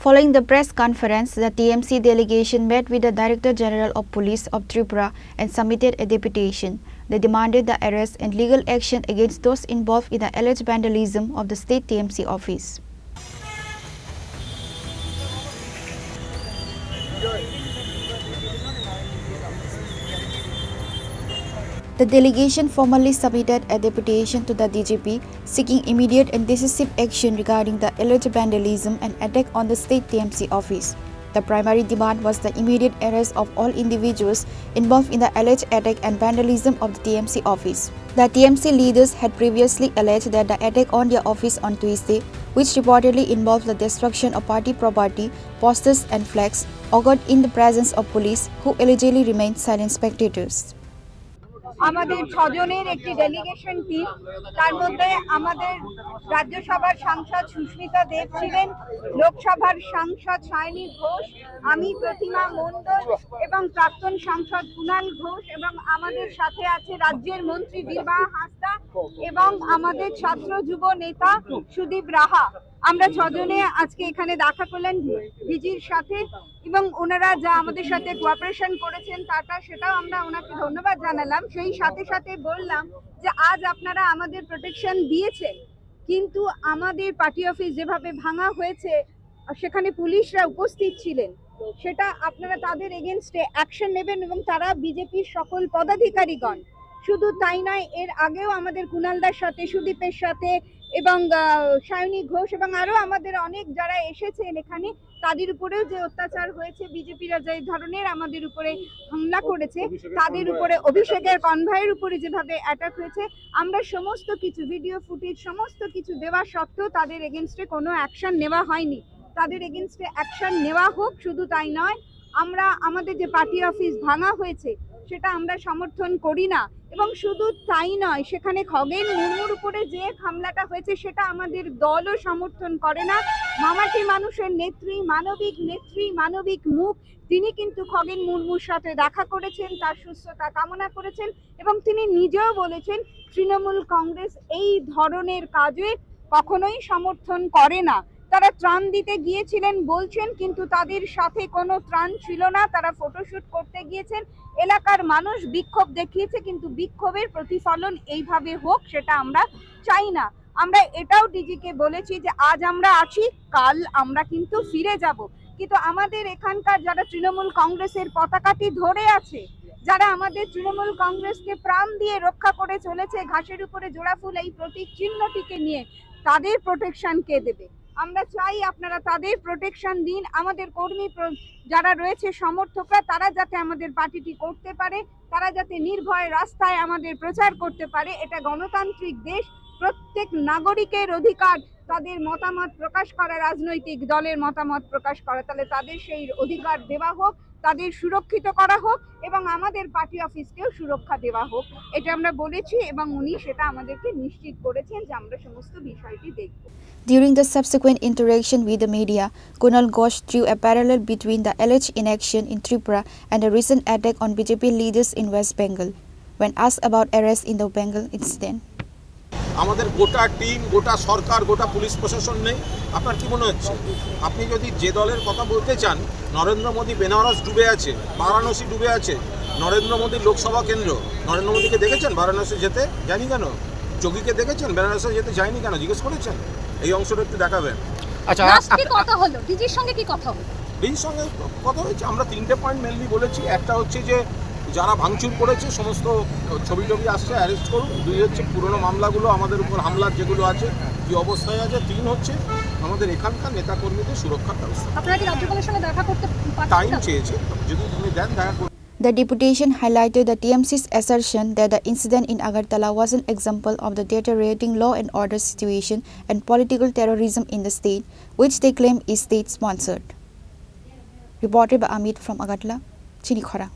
Following the press conference, the TMC delegation met with the Director General of Police of Tripura and submitted a deputation. They demanded the arrest and legal action against those involved in the alleged vandalism of the state TMC office. The delegation formally submitted a deputation to the DGP seeking immediate and decisive action regarding the alleged vandalism and attack on the state TMC office. The primary demand was the immediate arrest of all individuals involved in the alleged attack and vandalism of the TMC office. The TMC leaders had previously alleged that the attack on their office on Tuesday, which reportedly involved the destruction of party property, posters and flags, occurred in the presence of police who allegedly remained silent spectators. আমাদের ছজনের একটি delegation team, তার মধ্যে আমাদের রাজ্যসভার সাংসদ সুস্মিতা দেব ছিলেন, লোকসভার সাংসদ সায়নী ঘোষ, আমি প্রতিমা মণ্ডল এবং প্রাক্তন সাংসদ কুণাল ঘোষ, এবং আমাদের সাথে আছে রাজ্যের মন্ত্রী বিভা হাসদা এবং আমাদের ছাত্র যুব নেতা সুদীপ রাহা। আমরা ছজনে আজকে এখানে দেখা করলেন ডিজির সাথে এবং ওনারা যা আমাদের সাথে কোঅপারেশন করেছেন সেটাও আমরা ওনাকে ধন্যবাদ জানালাম। সেই সাথে সাথে বললাম যে আজ আপনারা আমাদের প্রোটেকশন দিয়েছেন, কিন্তু আমাদের পার্টি অফিস যেভাবে ভাঙা হয়েছে সেখানে পুলিশরা উপস্থিত ছিলেন, সেটা আপনারা তাদের এগেনস্টে অ্যাকশন নেবেন এবং তারা বিজেপির সকল পদাধিকারীগণ। শুধু তাই নয়, এর আগেও আমাদের কুণালদার সাথে, সুদীপের সাথে এবং সায়নী ঘোষ এবং আরো আমাদের অনেক যারা এসেছেন এখানে, তাদের উপরেও যে অত্যাচার হয়েছে, বিজেপিরা যে ধরনের আমাদের উপরে হামলা করেছে, তাদের উপরে অভিষেকের কনভয়ের উপরে যেভাবে অ্যাটাক হয়েছে, আমরা সমস্ত কিছু ভিডিও ফুটেজ সমস্ত কিছু দেওয়া সত্ত্বেও তাদের এগেনস্টে কোনো অ্যাকশন নেওয়া হয়নি। তাদের এগেনস্টে অ্যাকশন নেওয়া হোক। শুধু তাই নয়, আমরা আমাদের যে পার্টি অফিস ভাঙা হয়েছে সেটা আমরা সমর্থন করি না, এবং শুধু তাই নয়, সেখানে খগেন মুর্মুর উপরে যে হামলাটা হয়েছে সেটা আমাদের দলও সমর্থন করে না। মামাটি মানুষের নেত্রী, মানবিক মুখ, তিনি কিন্তু খগেন মুর্মুর সাথে দেখা করেছেন, তার সুস্থতা কামনা করেছেন এবং তিনি নিজেও বলেছেন তৃণমূল কংগ্রেস এই ধরনের কাজে কখনোই সমর্থন করে না। তারা ত্রাণ দিতে গিয়েছিলেন বলছেন, কিন্তু তাদের সাথে কোনো ত্রাণ ছিল না, তারা ফটোশুট করতে গিয়েছেন। এলাকার মানুষ বিক্ষোভ দেখিয়েছে, কিন্তু বিক্ষোভের প্রতিফলন এইভাবে হোক সেটা আমরা চাই না। আমরা এটাও ডিজিকে বলেছি যে আজ আমরা আছি, কাল আমরা কিন্তু ফিরে যাব, কিন্তু আমাদের এখানকার যারা তৃণমূল কংগ্রেসের পতাকাটি ধরে আছে, যারা আমাদের তৃণমূল কংগ্রেসকে প্রাণ দিয়ে রক্ষা করে চলেছে, ঘাসের উপরে জোড়া ফুল এই প্রতীক চিহ্নটিকে নিয়ে, তাদের প্রোটেকশন কে দেবে? আমরা চাই আপনারা তাদের প্রোটেকশন দিন। আমাদের কর্মী যারা রয়েছে, সমর্থকরা, তারা যাতে আমাদের পার্টিটি করতে পারে, তারা যাতে নির্ভয় রাস্তায় আমাদের প্রচার করতে পারে। এটা গণতান্ত্রিক দেশ, প্রত্যেক নাগরিকের অধিকার তাদের মতামত প্রকাশ করা, রাজনৈতিক দলের মতামত প্রকাশ করা। তাহলে তাদের সেই অধিকার দেওয়া হোক, তাদের সুরক্ষিত করা হোক এবং আমাদের পার্টি অফিসকেও সুরক্ষা দেওয়া হোক, এটা আমরা বলেছি এবং উনি সেটা আমাদেরকে নিশ্চিত করেছেন যে আমরা সমস্ত বিষয়টি দেখব। During the subsequent interaction with the media, Kunal Ghosh drew a parallel between the alleged inaction in Tripura and the recent attack on BJP leaders in West Bengal. When asked about arrest in the Bengal incident, আমাদের গোটা team, গোটা সরকার, গোটা police প্রশাসন নেই। আপনার কি মনে হচ্ছে? আপনি যদি যে দলের কথা বলতে চান, নরেন্দ্র মোদী বেনারস ডুবে আছে, বারাণসী ডুবে আছে, নরেন্দ্র মোদীর লোকসভা কেন্দ্র, নরেন্দ্র মোদীকে দেখেছেন বারাণসী যেতে? যায়নি কেন? যোগীকে দেখেছেন বেনারসে যেতে? যায়নি কেন? জিজ্ঞেস করেছেন? এই অংশটা একটু দেখাবেন। আচ্ছা, কি কথা হলো ডিজির সঙ্গে? কি কথা হলো ডিজির সঙ্গে? কথা হয়েছে, আমরা 3টে পয়েন্ট মেনলি বলেছি। একটা হচ্ছে যে যারা ভাঙচুর করেছে সমস্ত ছবি আসছে, অ্যারেস্ট করুন। 2 হচ্ছে পুরনো মামলাগুলো আমাদের উপর হামলার যেগুলো আছে কি অবস্থায় আছে। 3 হচ্ছে আমাদের এখানকার নেতাকর্মীদের সুরক্ষার ব্যবস্থা। আপনারা কি রাজ্যপালের সঙ্গে দেখা করতে টাইম চেয়েছে, যদি তুমি দেন দেখা করুন। the deputation highlighted the TMC's assertion that the incident in Agartala was an example of the deteriorating law and order situation and political terrorism in the state, which they claim is state-sponsored. Reported by Amit from Agartala, Chinikhara.